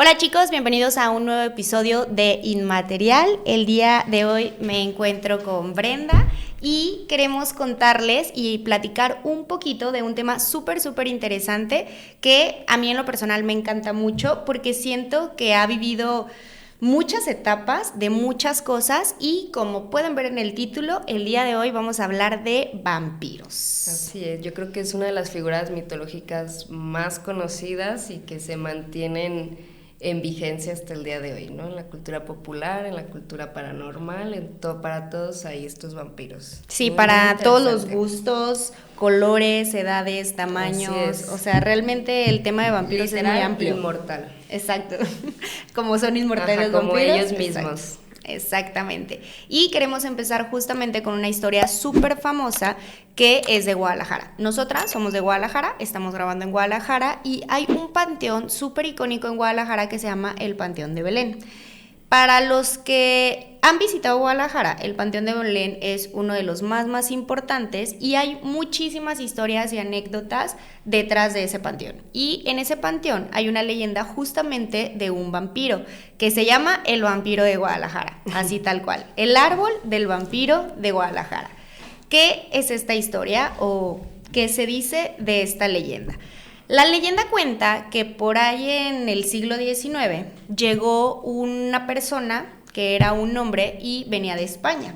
Hola chicos, bienvenidos a un nuevo episodio de Inmaterial. El día de hoy me encuentro con Brenda y queremos contarles y platicar un poquito de un tema súper interesante que a mí en lo personal me encanta mucho porque siento que ha vivido muchas etapas de muchas cosas y como pueden ver en el título, el día de hoy vamos a hablar de vampiros. Así es, yo creo que es una de las figuras mitológicas más conocidas y que se mantienen en vigencia hasta el día de hoy, ¿no? En la cultura popular, en la cultura paranormal, para todos hay estos vampiros. Sí, Muy para todos los interesante. gustos, colores, edades, tamaños, o sea, realmente el tema de vampiros es muy Literal, amplio. inmortal. Exacto, como son inmortales Ajá, como vampiros. ellos mismos. Exacto. Exactamente. Y queremos empezar justamente con una historia súper famosa que es de Guadalajara. Nosotras somos de Guadalajara, estamos grabando en Guadalajara y hay un panteón súper icónico en Guadalajara que se llama el Panteón de Belén. Para los que han visitado Guadalajara, el Panteón de Belén es uno de los más importantes y hay muchísimas historias y anécdotas detrás de ese panteón. Y en ese panteón hay una leyenda justamente de un vampiro que se llama el vampiro de Guadalajara, así tal cual, el árbol del vampiro de Guadalajara. ¿Qué es esta historia o qué se dice de esta leyenda? La leyenda cuenta que por ahí en el siglo XIX llegó una persona que era un hombre y venía de España.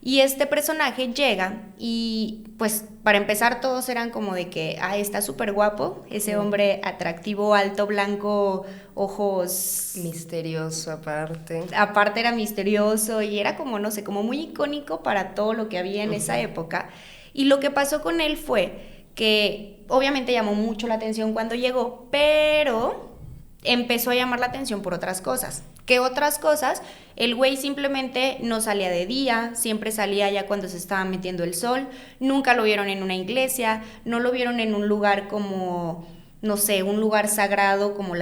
Y este personaje llega y pues para empezar todos eran como de que, está súper guapo, ese hombre atractivo, alto, blanco, ojos... Misterioso aparte. Aparte era misterioso y era como, no sé, como muy icónico para todo lo que había en esa época. Y lo que pasó con él fue que obviamente llamó mucho la atención cuando llegó, pero empezó a llamar la atención por otras cosas. ¿Qué otras cosas? El güey simplemente no salía de día, siempre salía ya cuando se estaba metiendo el sol, nunca lo vieron en una iglesia, no lo vieron en un lugar como, no sé, un lugar sagrado como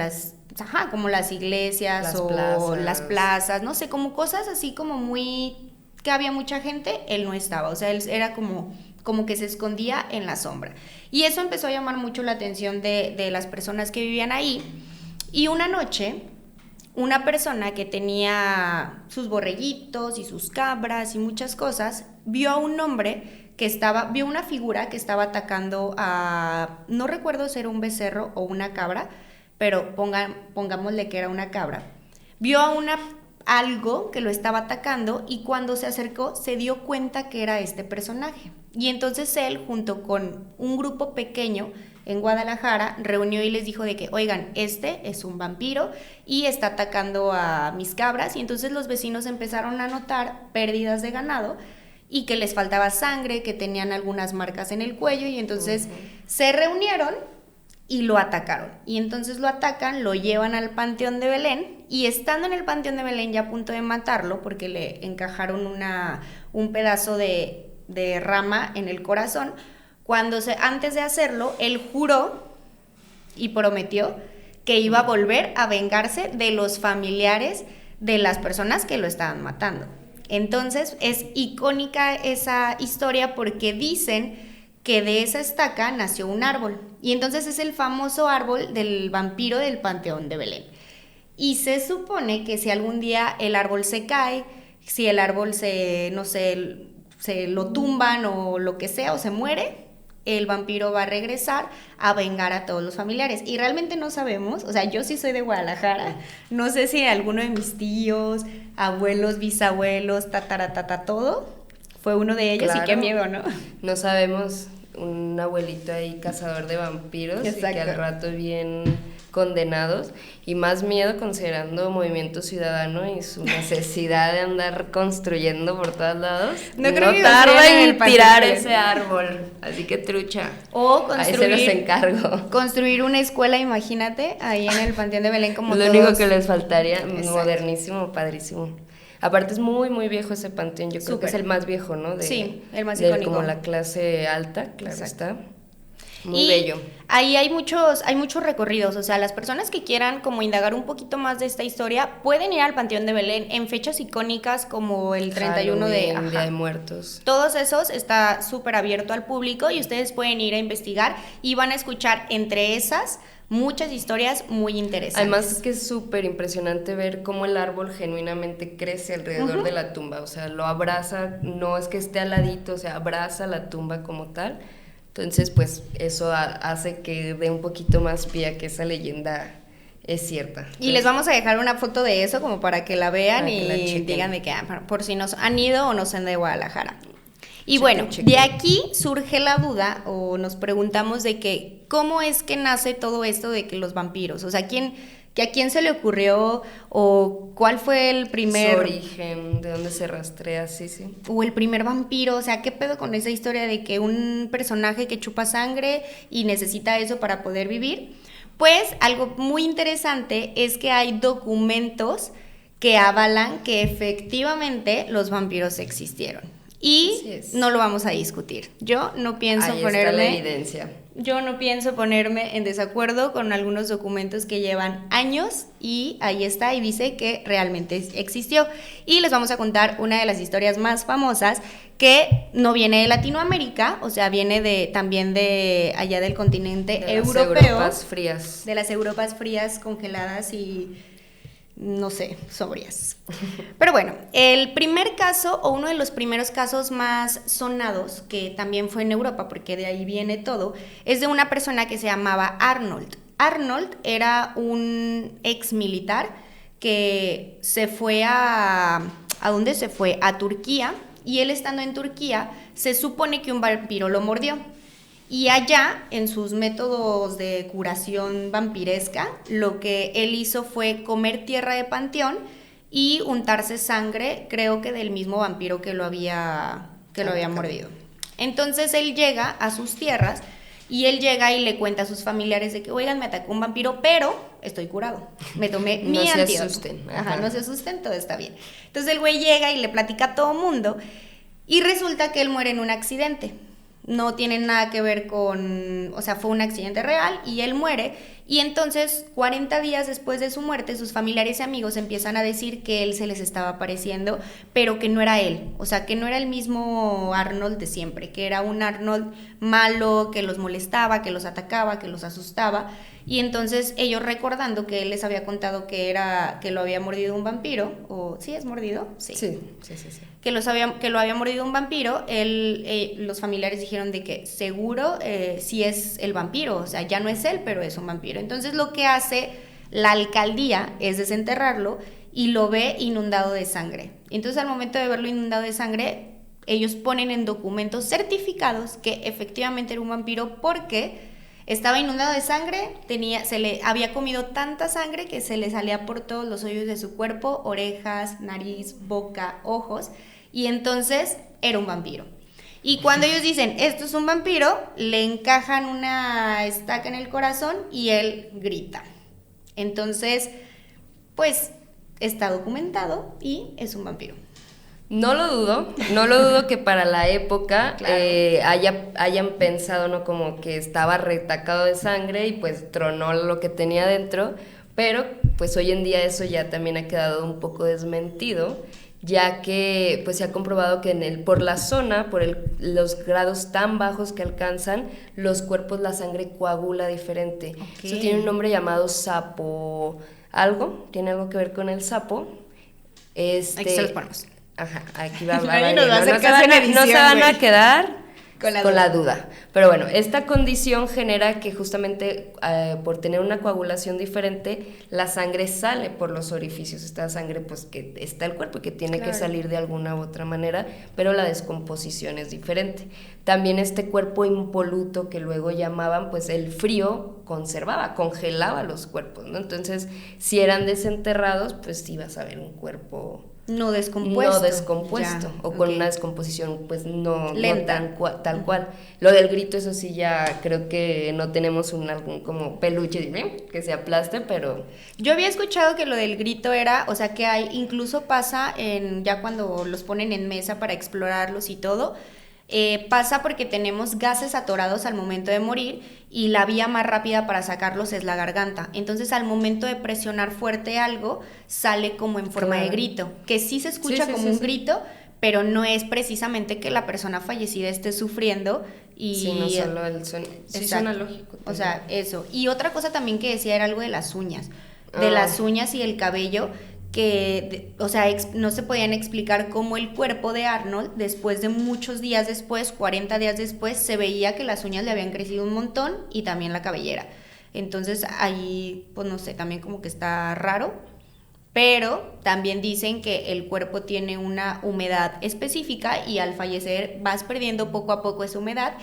como las iglesias las plazas, no sé, como cosas así como muy, que había mucha gente, él no estaba, o sea, él era como que se escondía en la sombra. Y eso empezó a llamar mucho la atención de las personas que vivían ahí. Y una noche, una persona que tenía sus borreguitos y sus cabras y muchas cosas, vio a un hombre vio una figura que estaba atacando a, no recuerdo si era un becerro o una cabra, pero pongámosle que era una cabra. Vio a algo que lo estaba atacando y cuando se acercó se dio cuenta que era este personaje. Y entonces él, junto con un grupo pequeño en Guadalajara, reunió y les dijo de que, oigan, este es un vampiro y está atacando a mis cabras. Y entonces los vecinos empezaron a notar pérdidas de ganado y que les faltaba sangre, que tenían algunas marcas en el cuello y entonces se reunieron y lo atacaron. Y entonces lo atacan, lo llevan al Panteón de Belén y estando en el Panteón de Belén ya a punto de matarlo porque le encajaron un pedazo de rama en el corazón, antes de hacerlo, él juró y prometió que iba a volver a vengarse de los familiares de las personas que lo estaban matando. Entonces es icónica esa historia porque dicen que de esa estaca nació un árbol y entonces es el famoso árbol del vampiro del Panteón de Belén. Y se supone que si algún día el árbol se cae, si el árbol se lo tumban o lo que sea o se muere, el vampiro va a regresar a vengar a todos los familiares. Y realmente no sabemos, o sea, yo sí soy de Guadalajara, no sé si alguno de mis tíos, abuelos, bisabuelos, todo, fue uno de ellos. Claro. Y qué miedo, ¿no? No sabemos, un abuelito ahí cazador de vampiros. Exacto. Y que al rato bien condenados y más miedo considerando Movimiento Ciudadano y su necesidad de andar construyendo por todos lados. No tarda en tirar ese árbol, así que trucha. O construir, ahí se los encargo. Construir una escuela, imagínate, ahí en el Panteón de Belén como lo todos. único que les faltaría. Exacto. Modernísimo, padrísimo. Aparte es muy viejo ese panteón, yo creo que es el más viejo, ¿no? Sí, el más icónico. Como la clase alta, claro. Exacto. Está. Muy y bello. Ahí hay muchos recorridos, o sea, las personas que quieran como indagar un poquito más de esta historia pueden ir al Panteón de Belén en fechas icónicas como el 31 Halloween, Día de Muertos. Todos esos está súper abierto al público y ustedes pueden ir a investigar y van a escuchar entre esas muchas historias muy interesantes. Además es que es súper impresionante ver cómo el árbol genuinamente crece alrededor de la tumba, o sea, lo abraza, no es que esté al ladito, o sea, abraza la tumba como tal. Entonces, pues eso hace que dé un poquito más pie a que esa leyenda es cierta. Entonces, y les vamos a dejar una foto de eso como para que la vean para y que la chequen. digan de que por si nos han ido o no son de Guadalajara. Y Chequen, bueno, chequen. de aquí surge la duda o nos preguntamos de que cómo es que nace todo esto de que los vampiros, o sea, ¿a quién se le ocurrió o cuál fue el primer... Su origen, de dónde se rastrea, sí. O el primer vampiro, o sea, ¿qué pedo con esa historia de que un personaje que chupa sangre y necesita eso para poder vivir? Pues algo muy interesante es que hay documentos que avalan que efectivamente los vampiros existieron. Y no lo vamos a discutir. Yo no pienso Ahí está la evidencia. Yo no pienso ponerme en desacuerdo con algunos documentos que llevan años y ahí está y dice que realmente existió. Y les vamos a contar una de las historias más famosas que no viene de Latinoamérica, o sea, viene también de allá del continente europeo. De las Europas frías. De las Europas frías, congeladas y... no sé, sobrias. Pero bueno, el primer caso o uno de los primeros casos más sonados, que también fue en Europa, porque de ahí viene todo, es de una persona que se llamaba Arnold. Arnold era un ex militar que se fue ¿a dónde se fue? A Turquía, y él estando en Turquía, se supone que un vampiro lo mordió. Y allá, en sus métodos de curación vampiresca, lo que él hizo fue comer tierra de panteón y untarse sangre, creo que del mismo vampiro que lo había mordido. Entonces él llega a sus tierras y él llega y le cuenta a sus familiares de que, oigan, me atacó un vampiro, pero estoy curado. Me tomé mi antídoto. No se asusten. Ajá, no se asusten, todo está bien. Entonces el güey llega y le platica a todo mundo y resulta que él muere en un accidente. No tiene nada que ver con, o sea, fue un accidente real y él muere, y entonces 40 días después de su muerte sus familiares y amigos empiezan a decir que él se les estaba apareciendo, pero que no era él, o sea, que no era el mismo Arnold de siempre, que era un Arnold malo, que los molestaba, que los atacaba, que los asustaba, y entonces ellos recordando que él les había contado que lo había mordido un vampiro, o ¿sí es mordido? Sí. Que lo había mordido un vampiro, los familiares dijeron de que seguro sí es el vampiro, o sea, ya no es él, pero es un vampiro. Entonces lo que hace la alcaldía es desenterrarlo y lo ve inundado de sangre. Entonces al momento de verlo inundado de sangre, ellos ponen en documentos certificados que efectivamente era un vampiro porque estaba inundado de sangre, se le había comido tanta sangre que se le salía por todos los hoyos de su cuerpo, orejas, nariz, boca, ojos, y entonces era un vampiro. Y cuando ellos dicen, esto es un vampiro, le encajan una estaca en el corazón y él grita. Entonces, pues, está documentado y es un vampiro. No lo dudo que para la época claro. hayan pensado, ¿no? Como que estaba retacado de sangre y pues tronó lo que tenía dentro, pero pues hoy en día eso ya también ha quedado un poco desmentido, ya que pues se ha comprobado que por la zona, los grados tan bajos que alcanzan, los cuerpos, la sangre coagula diferente. Okay. Eso tiene un nombre llamado sapo, tiene algo que ver con el sapo. Aquí se los ponemos. Ajá, aquí va no se van a quedar con la duda. Pero bueno, esta condición genera que justamente por tener una coagulación diferente, la sangre sale por los orificios. Esta sangre pues que está el cuerpo y que tiene que salir de alguna u otra manera, pero la descomposición es diferente. También este cuerpo impoluto que luego llamaban, pues el frío congelaba los cuerpos, ¿no? Entonces, si eran desenterrados, pues ibas a ver un cuerpo no descompuesto ya, o con una descomposición pues no tal cual. Lo del grito, eso sí, ya creo que no tenemos algún como peluche que se aplaste, pero yo había escuchado que lo del grito era, o sea, que incluso pasa ya cuando los ponen en mesa para explorarlos y todo, pasa porque tenemos gases atorados al momento de morir y la vía más rápida para sacarlos es la garganta. Entonces al momento de presionar fuerte algo, sale como en forma de grito, que sí se escucha un grito, pero no es precisamente que la persona fallecida esté sufriendo y... Sí, no solo el sueño. Sí, suena lógico. O sea, eso. Y otra cosa también que decía era algo de las uñas. De las uñas y el cabello, que, o sea, no se podían explicar cómo el cuerpo de Arnold, después de muchos días después, 40 días después, se veía que las uñas le habían crecido un montón y también la cabellera. Entonces ahí, pues no sé, también como que está raro. Pero también dicen que el cuerpo tiene una humedad específica y al fallecer vas perdiendo poco a poco esa humedad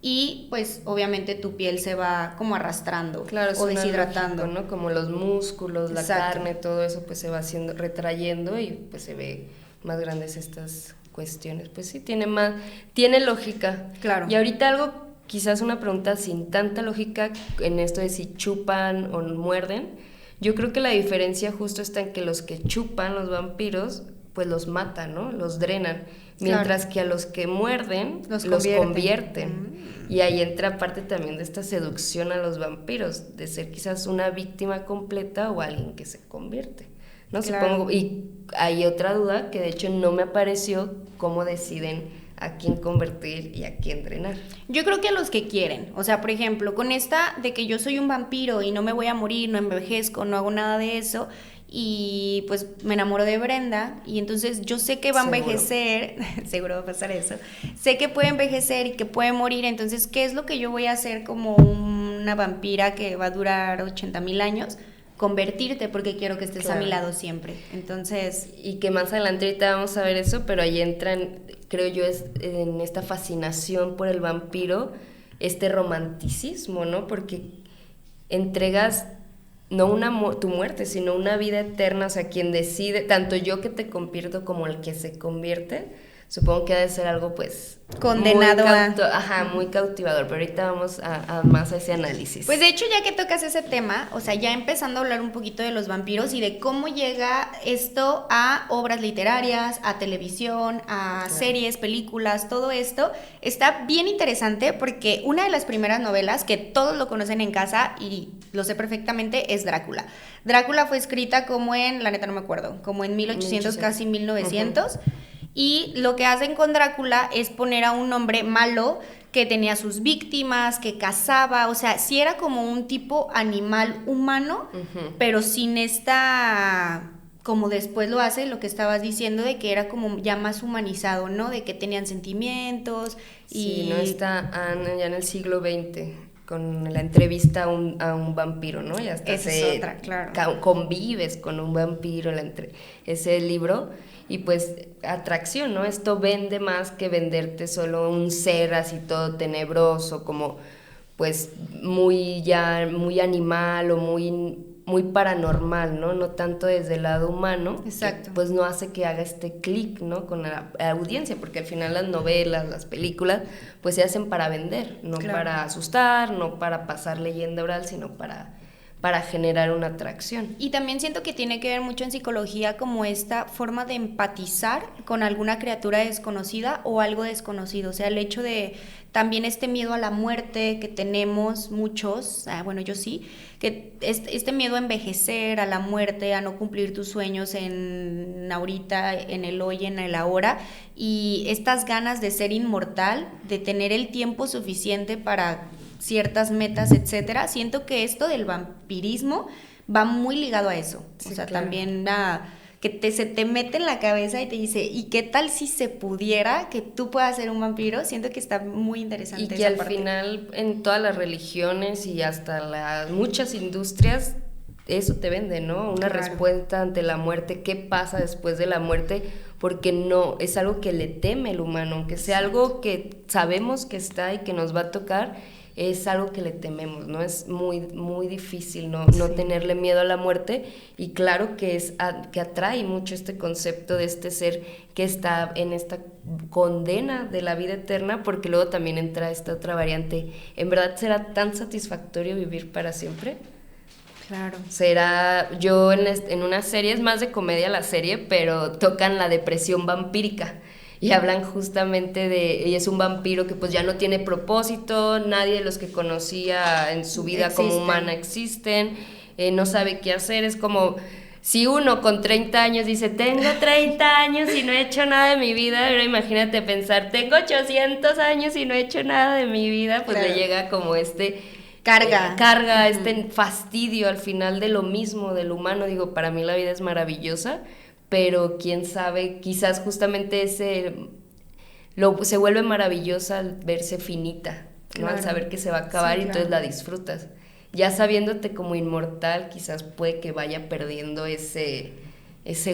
y pues obviamente tu piel se va como arrastrando, claro, o deshidratando, lógico, ¿no? Como los músculos, la Exacto. carne, todo eso pues se va haciendo, retrayendo y pues se ve más grandes estas cuestiones. Pues sí, tiene lógica. Claro. Y ahorita algo, quizás una pregunta sin tanta lógica en esto de si chupan o muerden. Yo creo que la diferencia justo está en que los que chupan, los vampiros, pues los matan, ¿no? Los drenan. Mientras que a los que muerden, los convierten. Y ahí entra parte también de esta seducción a los vampiros, de ser quizás una víctima completa o alguien que se convierte, ¿no? Claro. Supongo. Y hay otra duda que de hecho no me apareció, cómo deciden a quién convertir y a quién drenar. Yo creo que a los que quieren, o sea, por ejemplo, con esta de que yo soy un vampiro y no me voy a morir, no envejezco, no hago nada de eso, y pues me enamoro de Brenda, y entonces yo sé que va a envejecer, seguro va a pasar eso, sé que puede envejecer y que puede morir, entonces, ¿qué es lo que yo voy a hacer como una vampira que va a durar 80,000 años? Convertirte, porque quiero que estés a mi lado siempre. Entonces... Y que más adelante ahorita vamos a ver eso, pero ahí entran, creo yo, en esta fascinación por el vampiro, este romanticismo, ¿no? Porque entregas no tu muerte, sino una vida eterna, o sea, quien decide, tanto yo que te convierto como el que se convierte, supongo que ha de ser algo, pues... condenado muy cautivador, pero ahorita vamos a más a ese análisis. Pues de hecho, ya que tocas ese tema, o sea, ya empezando a hablar un poquito de los vampiros y de cómo llega esto a obras literarias, a televisión, a series, películas, todo esto, está bien interesante porque una de las primeras novelas, que todos lo conocen en casa y lo sé perfectamente, es Drácula. Drácula fue escrita como en, la neta no me acuerdo, como en 1800, casi 1900, y lo que hacen con Drácula es poner a un hombre malo que tenía sus víctimas, que cazaba, o sea, sí era como un tipo animal humano, pero sin esta, como después lo hace, lo que estabas diciendo, de que era como ya más humanizado, ¿no? De que tenían sentimientos. Sí, no está ya en el siglo XX, con la entrevista a un vampiro, ¿no? Y hasta esa es otra, claro. Convives con un vampiro, ese libro, y pues atracción, ¿no? Esto vende más que venderte solo un ser así todo tenebroso, como pues muy animal o muy paranormal, ¿no? No tanto desde el lado humano. Exacto. Que, pues no hace que haga este clic, ¿no? Con la audiencia, porque al final las novelas, las películas, pues se hacen para vender, no para asustar, no para pasar leyenda oral, sino para generar una atracción. Y también siento que tiene que ver mucho en psicología como esta forma de empatizar con alguna criatura desconocida o algo desconocido, o sea, el hecho de también este miedo a la muerte que tenemos muchos, bueno, yo sí, que este miedo a envejecer, a la muerte, a no cumplir tus sueños en ahorita, en el hoy, en el ahora, y estas ganas de ser inmortal, de tener el tiempo suficiente para ciertas metas, etcétera. Siento que esto del vampirismo va muy ligado a eso. Sí, o sea, también que se te mete en la cabeza y te dice, ¿y qué tal si se pudiera que tú puedas ser un vampiro? Siento que está muy interesante. Y que al final en todas las religiones y hasta muchas industrias eso te vende, ¿no? Una respuesta ante la muerte, ¿qué pasa después de la muerte? Porque no, es algo que le teme el humano, aunque sea algo que sabemos que está y que nos va a tocar, es algo que le tememos, ¿no? Es muy, muy difícil no tenerle miedo a la muerte, y claro que que atrae mucho este concepto de este ser que está en esta condena de la vida eterna, porque luego también entra esta otra variante. ¿En verdad será tan satisfactorio vivir para siempre? Claro. Será, yo en una serie, es más de comedia la serie, pero tocan la depresión vampírica. Y hablan justamente y es un vampiro que pues ya no tiene propósito, nadie de los que conocía en su vida como humana existen, no sabe qué hacer, es como si uno con 30 años dice, tengo 30 años y no he hecho nada de mi vida, pero imagínate pensar, tengo 800 años y no he hecho nada de mi vida, pues le llega como carga, este fastidio al final de lo mismo, del humano. Digo, para mí la vida es maravillosa, pero quién sabe, quizás justamente se vuelve maravillosa al verse finita, ¿no? Al saber que se va a acabar, y entonces la disfrutas. Ya sabiéndote como inmortal, quizás puede que vaya perdiendo ese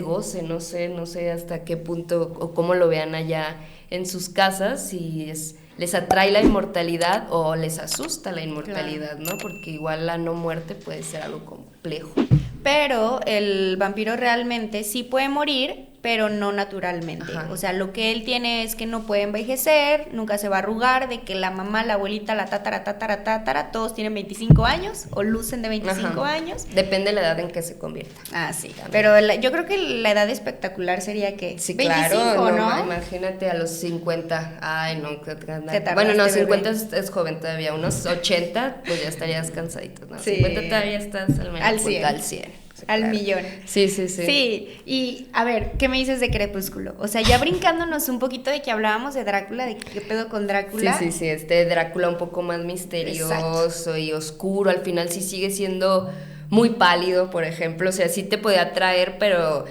goce, no sé hasta qué punto o cómo lo vean allá en sus casas, si les atrae la inmortalidad o les asusta la inmortalidad, ¿no? Porque igual la no muerte puede ser algo complejo. Pero el vampiro realmente sí puede morir, pero no naturalmente. Ajá. O sea, lo que él tiene es que no puede envejecer, nunca se va a arrugar, de que la mamá, la abuelita, la tatara, todos tienen 25 años o lucen de 25 años. Depende de la edad en que se convierta. Ah, sí. También. Pero yo creo que la edad espectacular sería que sí, 25, claro, ¿no? Imagínate a los 50. Ay, no. Bueno, no, 50 es joven todavía. Unos 80, pues ya estarías cansadito, ¿no? Sí. 50 todavía estás al 100. Al claro. millón. Sí. Sí, y a ver, ¿qué me dices de Crepúsculo? O sea, ya brincándonos un poquito de que hablábamos de Drácula, de qué pedo con Drácula. Sí, Drácula un poco más misterioso. Exacto. Y oscuro, al final sí sigue siendo muy pálido, por ejemplo, o sea, sí te puede atraer, pero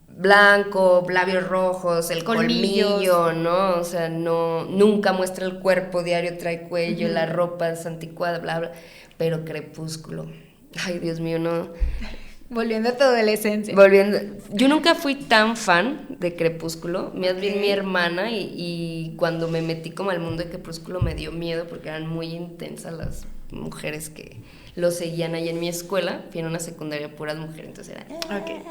blanco, labios rojos, el colmillo, ¿no? O sea, nunca muestra el cuerpo, diario trae cuello, la ropa es anticuada, bla, bla, pero Crepúsculo, ay, Dios mío, no... Volviendo a tu adolescencia. Yo nunca fui tan fan de Crepúsculo, más bien mi hermana, y cuando me metí como al mundo de Crepúsculo me dio miedo porque eran muy intensas las mujeres que lo seguían ahí en mi escuela. Fui en una secundaria puras mujeres, entonces era... Okay.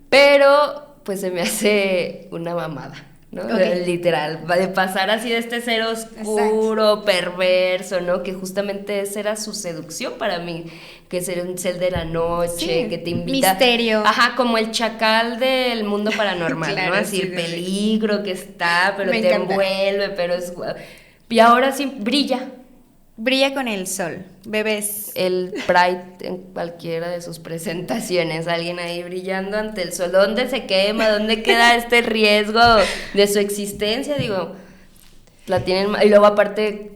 Pero pues se me hace una mamada, ¿no? Okay. Literal, de pasar así de este ser oscuro, exacto, perverso, ¿no? Que justamente esa era su seducción para mí, que es un ser de la noche, sí, que te invita... Misterio. Ajá, como el chacal del mundo paranormal, claro, ¿no? Así sí, el peligro que está, pero me te encanta. Envuelve, pero es... Y ahora sí, brilla. Brilla con el sol, bebés. El Pride en cualquiera de sus presentaciones, alguien ahí brillando ante el sol. ¿Dónde se quema? ¿Dónde queda este riesgo de su existencia? Digo, la tienen... Y luego aparte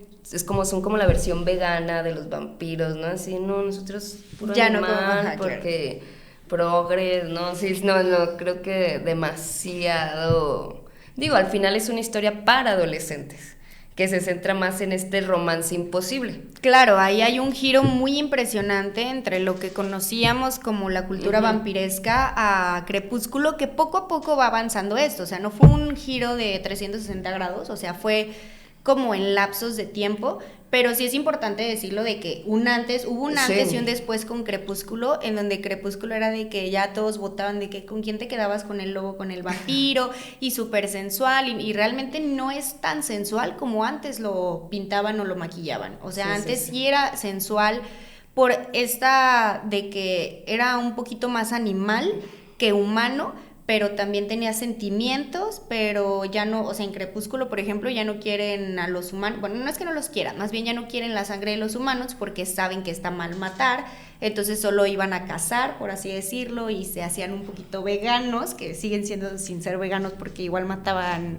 son como la versión vegana de los vampiros, ¿no? Así, no, nosotros puro ya animal, no porque progres, ¿no? Sí, no, creo que demasiado... Digo, al final es una historia para adolescentes, que se centra más en este romance imposible. Claro, ahí hay un giro muy impresionante entre lo que conocíamos como la cultura vampiresca a Crepúsculo, que poco a poco va avanzando esto, o sea, no fue un giro de 360 grados, o sea, fue como en lapsos de tiempo, pero sí es importante decirlo de que hubo un antes sí, y un después con Crepúsculo, en donde Crepúsculo era de que ya todos votaban de que con quién te quedabas, con el lobo, con el vampiro, y súper sensual, y realmente no es tan sensual como antes lo pintaban o lo maquillaban, o sea, antes sí era sensual por esta de que era un poquito más animal que humano, pero también tenía sentimientos, pero ya no, o sea, en Crepúsculo, por ejemplo, ya no quieren a los humanos, bueno, no es que no los quieran, más bien ya no quieren la sangre de los humanos porque saben que está mal matar, entonces solo iban a cazar, por así decirlo, y se hacían un poquito veganos, que siguen siendo sin ser veganos porque igual mataban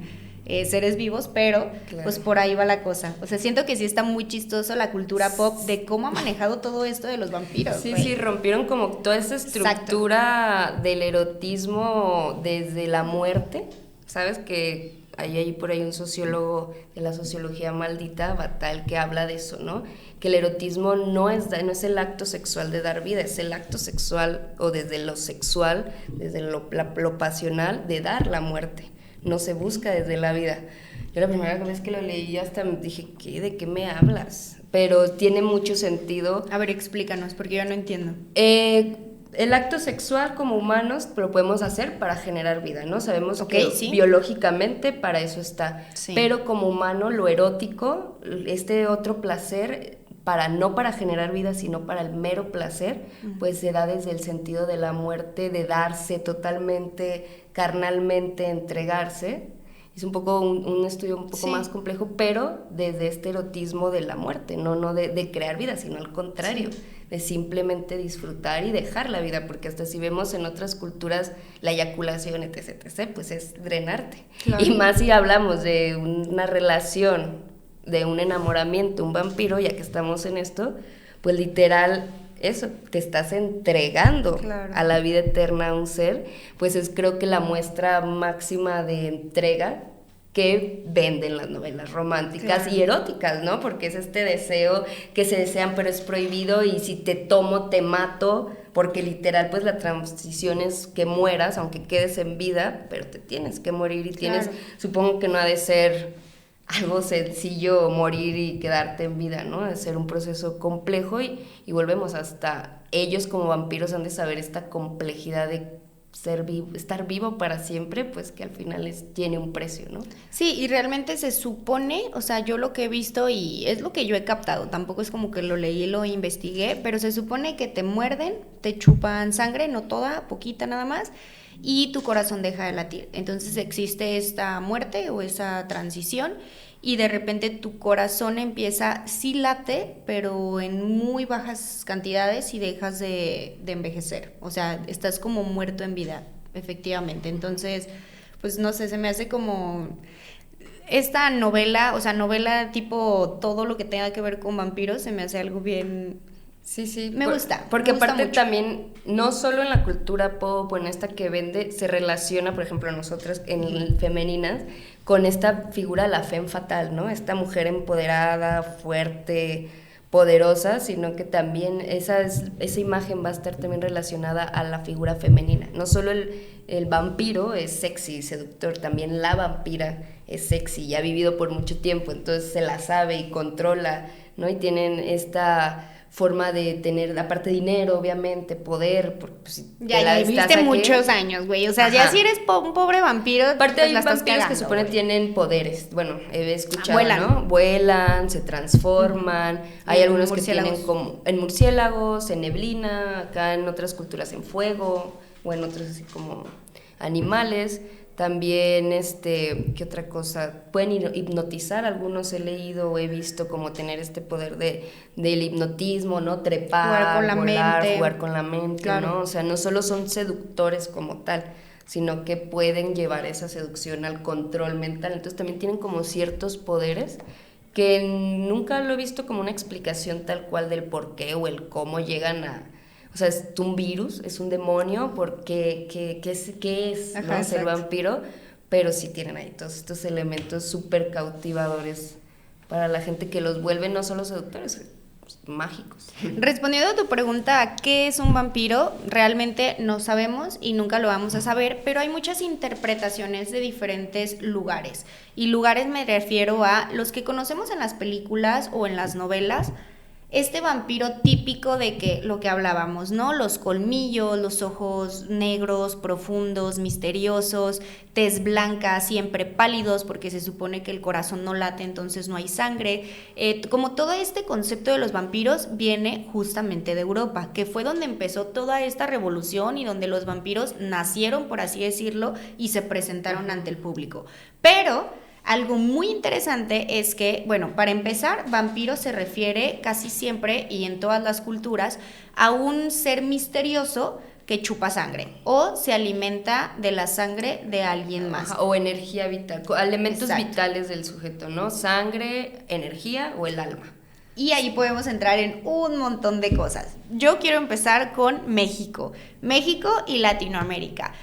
seres vivos, pero claro, pues por ahí va la cosa. O sea, siento que sí está muy chistoso la cultura pop de cómo ha manejado todo esto de los vampiros. Sí, rompieron como toda esa estructura, exacto, del erotismo desde la muerte. ¿Sabes? Que hay por ahí un sociólogo de la sociología maldita, Batal, que habla de eso, ¿no? Que el erotismo no es el acto sexual de dar vida, es el acto sexual, o desde lo sexual, desde lo pasional, de dar la muerte. No se busca desde la vida. Yo la primera vez que lo leí hasta me dije, ¿de qué me hablas? Pero tiene mucho sentido. A ver, explícanos, porque yo no entiendo. El acto sexual como humanos lo podemos hacer para generar vida, ¿no? Sabemos que ¿sí? Biológicamente para eso está. Sí. Pero como humano, lo erótico, este otro placer, no para generar vida, sino para el mero placer, pues se da desde el sentido de la muerte, de darse totalmente, carnalmente, entregarse. es un poco un estudio un poco más complejo, pero desde este erotismo de la muerte, no de crear vida, sino al contrario, de simplemente disfrutar y dejar la vida, porque hasta si vemos en otras culturas la eyaculación, etc., pues es drenarte. Claro. Y más si hablamos de una relación, de un enamoramiento, un vampiro, ya que estamos en esto, pues literal eso, te estás entregando a la vida eterna a un ser, pues es creo que la muestra máxima de entrega que venden las novelas románticas y eróticas, ¿no? Porque es este deseo que se desean pero es prohibido, y si te tomo te mato, porque literal pues la transición es que mueras, aunque quedes en vida, pero te tienes que morir y tienes, supongo que no ha de ser algo sencillo morir y quedarte en vida, ¿no? De ser un proceso complejo, y volvemos, hasta ellos como vampiros han de saber esta complejidad de estar vivo para siempre, pues que al final tiene un precio, ¿no? Sí, y realmente se supone, o sea, yo lo que he visto y es lo que yo he captado, tampoco es como que lo leí y lo investigué, pero se supone que te muerden, te chupan sangre, no toda, poquita nada más, y tu corazón deja de latir. Entonces existe esta muerte o esa transición, y de repente tu corazón empieza, sí late, pero en muy bajas cantidades, y dejas de envejecer. O sea, estás como muerto en vida, efectivamente. Entonces, pues no sé, se me hace como esta novela, o sea, novela tipo todo lo que tenga que ver con vampiros, se me hace algo bien... Sí, me gusta. Porque me gusta aparte mucho. también, no solo en la cultura pop, en esta que vende, se relaciona, por ejemplo, nosotras en femeninas, con esta figura de la femme fatale, ¿no? Esta mujer empoderada, fuerte, poderosa, sino que también esa imagen va a estar también relacionada a la figura femenina. No solo el vampiro es sexy, seductor, también la vampira es sexy y ha vivido por mucho tiempo, entonces se la sabe y controla, ¿no? Y tienen esta forma de tener, aparte dinero, obviamente, poder, porque pues, ya viviste muchos años, güey, o sea, ya si eres un pobre vampiro, aparte pues hay la estás vampiros cagando, que supone tienen poderes, bueno, he escuchado, vuelan. ¿no? Vuelan, se transforman, hay algunos que tienen como, en murciélagos, en neblina, acá en otras culturas en fuego, o en otros así como animales. También, ¿qué otra cosa? Pueden hipnotizar, algunos he leído o he visto como tener este poder del hipnotismo, ¿no? Trepar, jugar con la mente, claro. ¿No? O sea, no solo son seductores como tal, sino que pueden llevar esa seducción al control mental. Entonces también tienen como ciertos poderes que nunca lo he visto como una explicación tal cual del por qué o el cómo llegan a... O sea, es un virus, es un demonio, porque ¿qué es Ajá, ¿no? ser vampiro? Pero sí tienen ahí todos estos elementos súper cautivadores para la gente, que los vuelve no solo seductores, pues, mágicos. Respondiendo a tu pregunta, ¿qué es un vampiro? Realmente no sabemos y nunca lo vamos a saber, pero hay muchas interpretaciones de diferentes lugares. Y lugares me refiero a los que conocemos en las películas o en las novelas. Este vampiro típico de que lo que hablábamos, ¿no? Los colmillos, los ojos negros, profundos, misteriosos, tez blanca, siempre pálidos porque se supone que el corazón no late, entonces no hay sangre. Como todo este concepto de los vampiros viene justamente de Europa, que fue donde empezó toda esta revolución y donde los vampiros nacieron, por así decirlo, y se presentaron ante el público. Pero... algo muy interesante es que, bueno, para empezar, vampiro se refiere casi siempre y en todas las culturas a un ser misterioso que chupa sangre o se alimenta de la sangre de alguien más. Ajá, o energía vital, elementos vitales del sujeto, ¿no? Sangre, energía o el alma. Y ahí podemos entrar en un montón de cosas. Yo quiero empezar con México y Latinoamérica.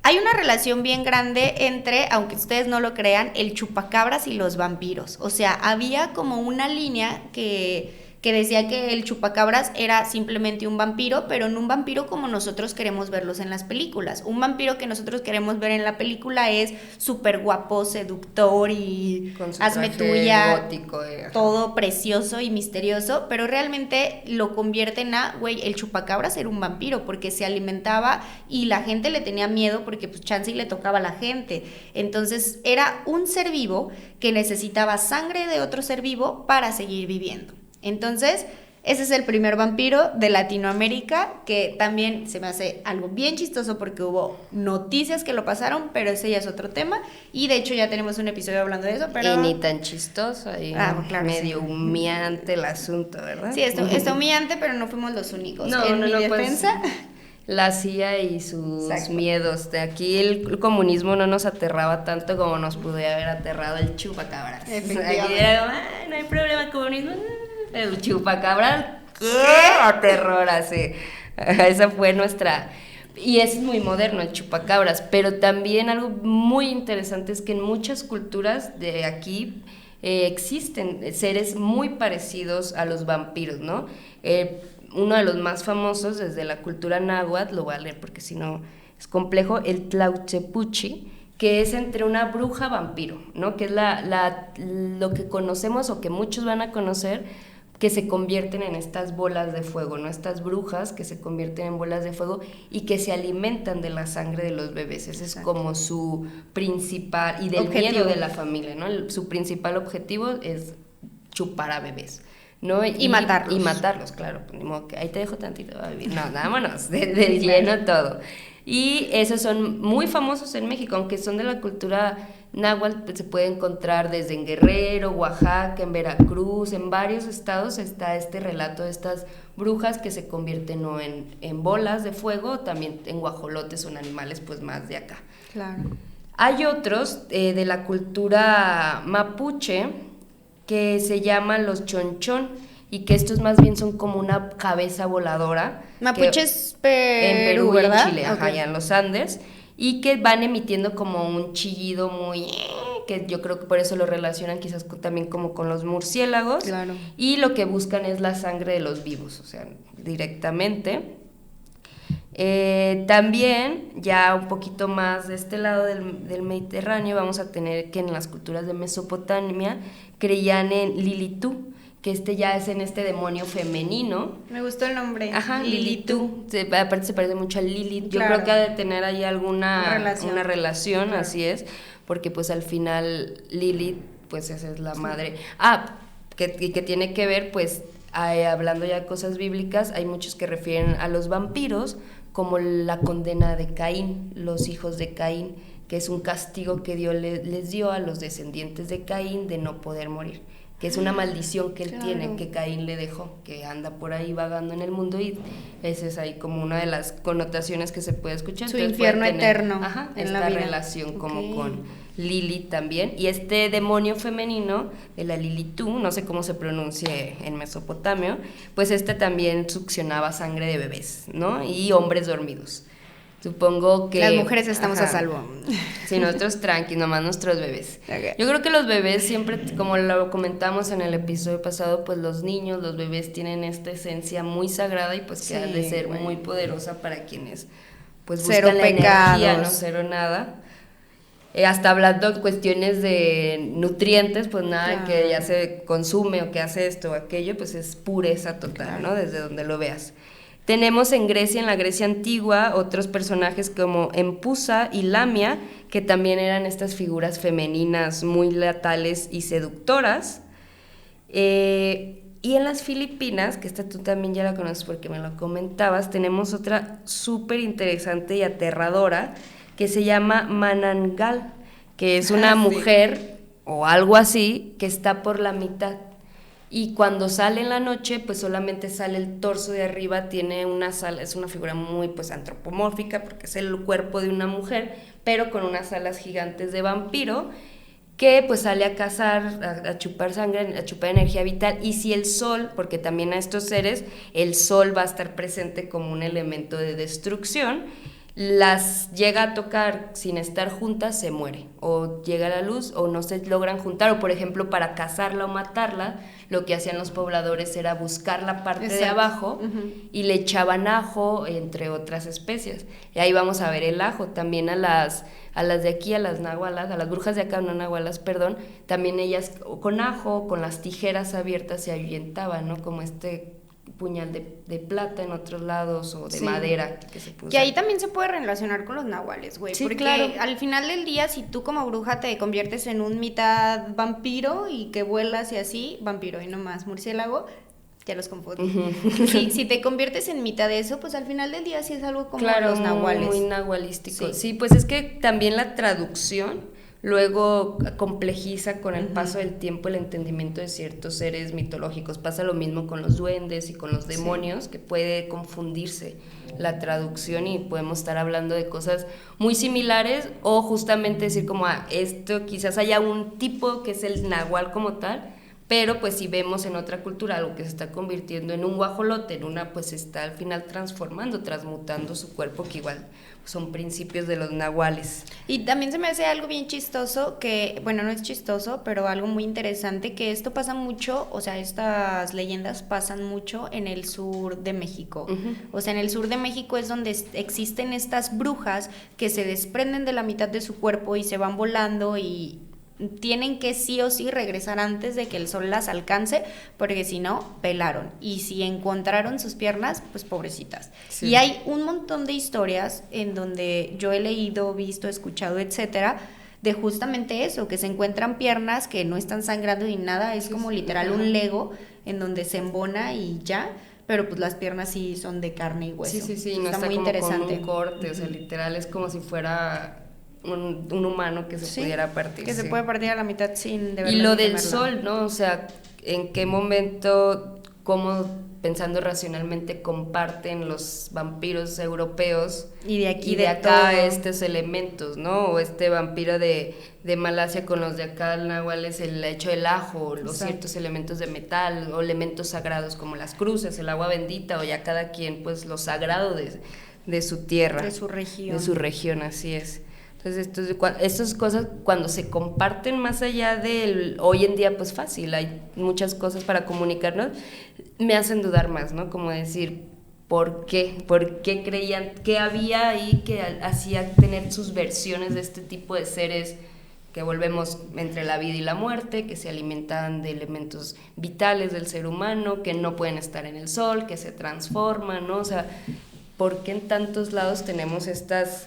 Hay una relación bien grande entre, aunque ustedes no lo crean, el chupacabras y los vampiros. O sea, había como una línea que decía que el chupacabras era simplemente un vampiro, pero no un vampiro como nosotros queremos verlos en las películas. Un vampiro que nosotros queremos ver en la película es súper guapo, seductor y hazme tuya, gótico, todo precioso y misterioso, pero realmente lo convierten a, güey, el chupacabras era un vampiro porque se alimentaba y la gente le tenía miedo porque pues chance y le tocaba a la gente. Entonces era un ser vivo que necesitaba sangre de otro ser vivo para seguir viviendo. Entonces, Ese es el primer vampiro de Latinoamérica, que también se me hace algo bien chistoso porque hubo noticias que lo pasaron, pero ese ya es otro tema. Y de hecho ya tenemos un episodio hablando de eso, pero... Y ni tan chistoso, y claro, medio humillante el asunto, ¿verdad? Sí, está humillante, pero no fuimos los únicos. No, en mi defensa... Pues, la CIA y sus miedos. De aquí el comunismo no nos aterraba tanto como nos pudiera haber aterrado el chupacabras. Efectivamente. Aquí era, no hay problema, el comunismo... El chupacabras, ¿qué? Aterror así. Esa fue nuestra... Y es muy moderno el chupacabras, pero también algo muy interesante es que en muchas culturas de aquí existen seres muy parecidos a los vampiros, ¿no? Uno de los más famosos desde la cultura náhuatl, lo voy a leer porque si no es complejo, el Tlautsepuchi, que es entre una bruja vampiro, ¿no? Que es lo que conocemos o que muchos van a conocer, que se convierten en estas bolas de fuego, ¿no? Estas brujas que se convierten en bolas de fuego y que se alimentan de la sangre de los bebés. Ese es como su principal, y del miedo de la familia, ¿no? Su principal objetivo es chupar a bebés, ¿no? Y matarlos. Y matarlos, claro. Pues, ni modo que ahí te dejo tantito a vivir. No, vámonos, de lleno todo. Y esos son muy famosos en México, aunque son de la cultura náhuatl, se puede encontrar desde en Guerrero, Oaxaca, en Veracruz, en varios estados está este relato de estas brujas que se convierten o en bolas de fuego, también en guajolotes, son animales pues más de acá. Claro. Hay otros de la cultura mapuche que se llaman los chonchón, y que estos más bien son como una cabeza voladora. Mapuche es en Perú, ¿verdad? Y en Chile, okay. Allá en los Andes, y que van emitiendo como un chillido muy... que yo creo que por eso lo relacionan quizás también como con los murciélagos. Claro. Y lo que buscan es la sangre de los vivos, o sea, directamente. También, ya un poquito más de este lado del Mediterráneo, vamos a tener que en las culturas de Mesopotamia creían en Lilitú, que ya es en este demonio femenino. Me gustó el nombre. Ajá, Lilitú. Aparte se parece mucho a Lilith. Yo claro. creo que ha de tener ahí alguna relación, claro. Así es, porque pues al final Lilith, pues esa es la madre. Que tiene que ver, pues, hablando ya de cosas bíblicas, hay muchos que refieren a los vampiros como la condena de Caín, los hijos de Caín, que es un castigo que Dios les dio a los descendientes de Caín de no poder morir, que es una maldición que él tiene, que Caín le dejó, que anda por ahí vagando en el mundo, y esa es ahí como una de las connotaciones que se puede escuchar. Su infierno eterno en esta la vida. Relación como con Lilith también, y este demonio femenino de la Lilitú, no sé cómo se pronuncie en Mesopotamia, pues también succionaba sangre de bebés, ¿no? Y hombres dormidos. Supongo que... Las mujeres estamos a salvo. Sí, nosotros tranqui, nomás nuestros bebés. Okay. Yo creo que los bebés siempre, como lo comentamos en el episodio pasado, pues los niños, los bebés tienen esta esencia muy sagrada y pues que ha de ser muy poderosa para quienes pues buscan cero la pecados. Energía, no cero nada. Hasta hablando en cuestiones de nutrientes, pues nada, que ya se consume o que hace esto o aquello, pues es pureza total, ¿no? Desde donde lo veas. Tenemos en Grecia, en la Grecia antigua, otros personajes como Empusa y Lamia, que también eran estas figuras femeninas muy letales y seductoras. Y en las Filipinas, que esta tú también ya la conoces porque me lo comentabas, tenemos otra súper interesante y aterradora que se llama Manangal, que es una mujer o algo así que está por la mitad. Y cuando sale en la noche, pues solamente sale el torso de arriba, tiene es una figura muy pues antropomórfica porque es el cuerpo de una mujer, pero con unas alas gigantes de vampiro, que pues sale a cazar, a chupar sangre, a chupar energía vital. Y si el sol, porque también a estos seres el sol va a estar presente como un elemento de destrucción, las llega a tocar sin estar juntas, se muere, o llega a la luz o no se logran juntar, o por ejemplo para cazarla o matarla, lo que hacían los pobladores era buscar la parte de abajo y le echaban ajo, entre otras especias. Y ahí vamos a ver el ajo, también a las de aquí, a las náhualas, a las brujas de acá, no náhualas, perdón, también ellas con ajo, con las tijeras abiertas se ahuyentaban, ¿no? Como puñal de plata en otros lados, o de madera que se puso. Que ahí también se puede relacionar con los nahuales, güey, porque al final del día, si tú como bruja te conviertes en un mitad vampiro y que vuelas y así, vampiro y no más murciélago, ya los confundí. Si te conviertes en mitad de eso, pues al final del día sí es algo como los nahuales. Muy nahualístico. Sí, pues es que también la traducción luego complejiza con el paso del tiempo el entendimiento de ciertos seres mitológicos. Pasa lo mismo con los duendes y con los demonios, que puede confundirse la traducción y podemos estar hablando de cosas muy similares o justamente decir como esto quizás haya un tipo que es el nahual como tal, pero pues si vemos en otra cultura algo que se está convirtiendo en un guajolote, en una, pues está al final transformando, transmutando su cuerpo, que igual son principios de los nahuales. Y también se me hace algo bien chistoso que, bueno, no es chistoso, pero algo muy interesante, que esto pasa mucho, o sea, estas leyendas pasan mucho en el sur de México. O sea, en el sur de México es donde existen estas brujas que se desprenden de la mitad de su cuerpo y se van volando y tienen que sí o sí regresar antes de que el sol las alcance, porque si no, pelaron. Y si encontraron sus piernas, pues pobrecitas. Sí. Y hay un montón de historias en donde yo he leído, visto, escuchado, etcétera, de justamente eso, que se encuentran piernas que no están sangrando ni nada, es como literal un Lego en donde se embona y ya, pero pues las piernas sí son de carne y hueso. Sí, no está muy como interesante. Con un corte, o sea, literal es como si fuera un humano que se pudiera partir. Que se puede partir a la mitad sin de verdad. Y lo del sol, ¿no? O sea, ¿en qué momento, cómo, pensando racionalmente, comparten los vampiros europeos y de aquí y de acá todo estos elementos, ¿no? O este vampiro de Malasia con los de acá, el nahual es el hecho del ajo, los ciertos elementos de metal, o elementos sagrados como las cruces, el agua bendita, o ya cada quien, pues, lo sagrado de su tierra. De su región. De su región, así es. Entonces, estas cosas cuando se comparten más allá del hoy en día, pues fácil, hay muchas cosas para comunicarnos, me hacen dudar más, ¿no? Como decir, ¿por qué? ¿Por qué creían? ¿Qué había ahí que hacía tener sus versiones de este tipo de seres que volvemos entre la vida y la muerte, que se alimentan de elementos vitales del ser humano, que no pueden estar en el sol, que se transforman, ¿no? O sea, ¿por qué en tantos lados tenemos estos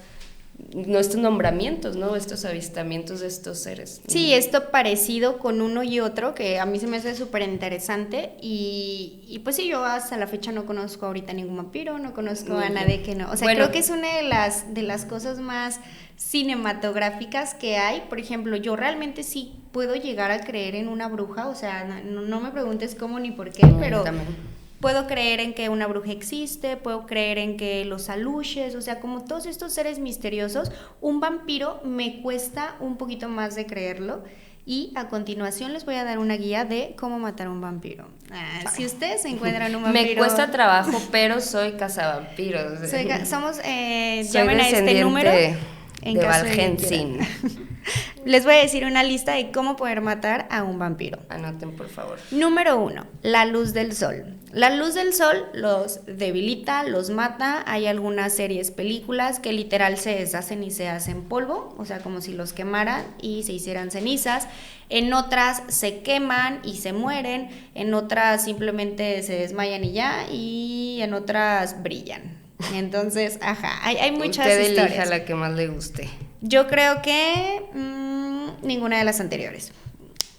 nombramientos, ¿no? Estos avistamientos de estos seres. Sí, esto parecido con uno y otro, que a mí se me hace súper interesante y pues sí, yo hasta la fecha no conozco ahorita ningún vampiro, no conozco a nadie que no, o sea, bueno, creo que es una de las cosas más cinematográficas que hay. Por ejemplo, yo realmente sí puedo llegar a creer en una bruja, o sea, no me preguntes cómo ni por qué, pero puedo creer en que una bruja existe, puedo creer en que los aluches, o sea, como todos estos seres misteriosos. Un vampiro me cuesta un poquito más de creerlo. Y a continuación les voy a dar una guía de cómo matar a un vampiro. Si ustedes encuentran un vampiro... Me cuesta trabajo, pero soy cazavampiros. Somos, llamen a este número en de caso Valhensin. Les voy a decir una lista de cómo poder matar a un vampiro. Anoten, por favor. Número 1, la luz del sol. La luz del sol los debilita, los mata. Hay algunas series, películas que literal se deshacen y se hacen polvo, o sea, como si los quemaran y se hicieran cenizas. En otras se queman y se mueren, en otras simplemente se desmayan y ya, y en otras brillan. Entonces, hay muchas historias. Usted elija la que más le guste. Yo creo que ninguna de las anteriores.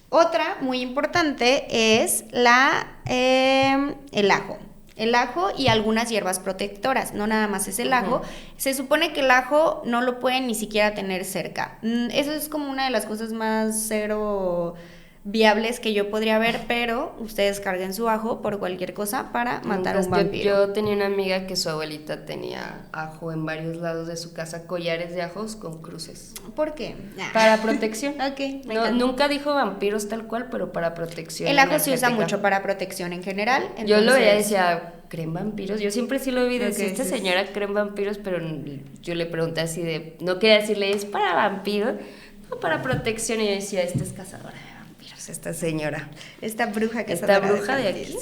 Otra muy importante es el ajo. El ajo y algunas hierbas protectoras, no nada más es el ajo. Se supone que el ajo no lo pueden ni siquiera tener cerca. Eso es como una de las cosas más cero viables que yo podría ver, pero ustedes carguen su ajo por cualquier cosa para matar a un vampiro. Yo tenía una amiga que su abuelita tenía ajo en varios lados de su casa, collares de ajos con cruces. ¿Por qué? Para protección. Ok. Nunca dijo vampiros tal cual, pero para protección. El ajo se usa mucho para protección en general. Entonces... Yo lo veía y decía, ¿creen vampiros? Yo siempre sí lo vi decir, esta señora creen vampiros, pero yo le pregunté así de, no quería decirle, ¿es para vampiros? No, para protección. Y yo decía, esta es cazadora. Esta señora, esta bruja de aquí,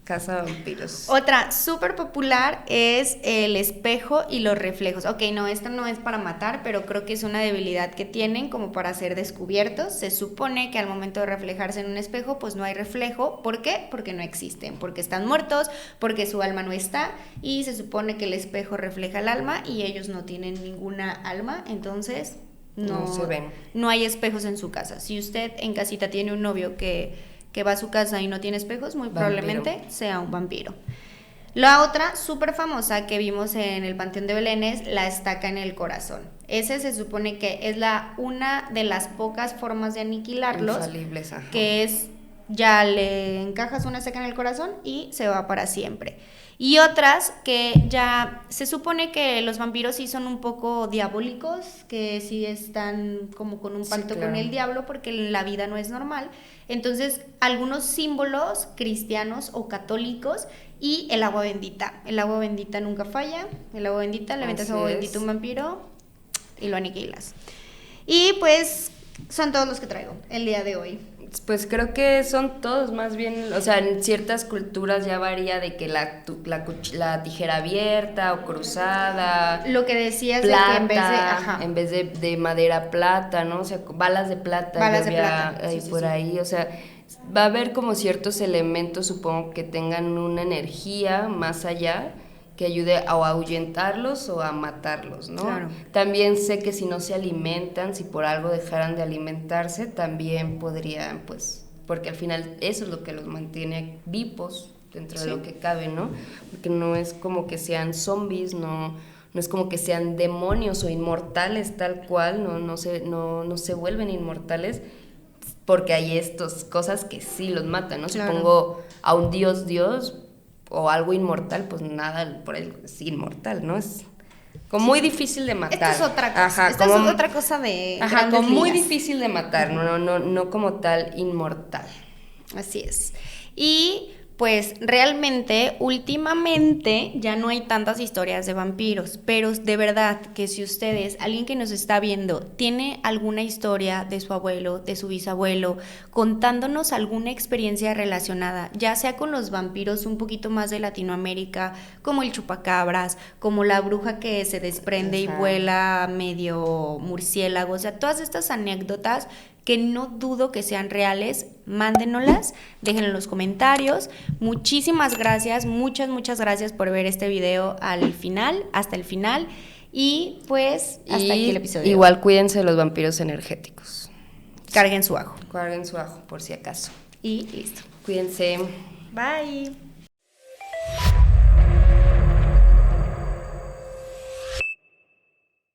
caza vampiros. Otra súper popular es el espejo y los reflejos. Ok, no, esta no es para matar, pero creo que es una debilidad que tienen como para ser descubiertos. Se supone que al momento de reflejarse en un espejo, pues no hay reflejo. ¿Por qué? Porque no existen, porque están muertos, porque su alma no está, y se supone que el espejo refleja el alma y ellos no tienen ninguna alma, entonces... No se ven. No hay espejos en su casa. Si usted en casita tiene un novio que que va a su casa y no tiene espejos, muy probablemente sea un vampiro. La otra súper famosa que vimos en el Panteón de Belén es la estaca en el corazón. Ese se supone que es una de las pocas formas de aniquilarlos. Infalibles, ajá. Que es, ya le encajas una estaca en el corazón y se va para siempre. Y otras que ya se supone que los vampiros sí son un poco diabólicos, que sí están como con un pacto con el diablo porque la vida no es normal. Entonces, algunos símbolos cristianos o católicos y el agua bendita. El agua bendita nunca falla. El agua bendita, le metes agua bendita a un vampiro y lo aniquilas. Y pues son todos los que traigo el día de hoy. Pues creo que son todos más bien, o sea, en ciertas culturas ya varía de que la tijera abierta o cruzada. Lo que decías plata, de que en vez de madera, plata, ¿no? O sea, balas de plata. Balas de plata. Sí, por ahí, o sea, va a haber como ciertos elementos, supongo, que tengan una energía más allá que ayude a ahuyentarlos o a matarlos, ¿no? Claro. También sé que si no se alimentan, si por algo dejaran de alimentarse, también podrían, pues, porque al final eso es lo que los mantiene vivos dentro de lo que cabe, ¿no? Porque no es como que sean zombies, no es como que sean demonios o inmortales tal cual, no se vuelven inmortales, porque hay estas cosas que sí los matan, ¿no? Claro. Supongo a un dios o algo inmortal, pues nada por él es inmortal, ¿no? Es como muy difícil de matar. Esto es otra cosa. Ajá, Esto es otra cosa de como muy difícil de matar, no como tal inmortal. Así es. Y pues realmente, últimamente, ya no hay tantas historias de vampiros, pero de verdad que si ustedes, alguien que nos está viendo, tiene alguna historia de su abuelo, de su bisabuelo, contándonos alguna experiencia relacionada, ya sea con los vampiros un poquito más de Latinoamérica, como el chupacabras, como la bruja que se desprende y vuela medio murciélago, o sea, todas estas anécdotas que no dudo que sean reales, mándenoslas, déjenlo en los comentarios. Muchísimas gracias, muchas gracias por ver este video hasta el final. Y pues hasta aquí el episodio. Igual cuídense de los vampiros energéticos. Carguen su ajo. Carguen su ajo, por si acaso. Y listo. Cuídense. Bye.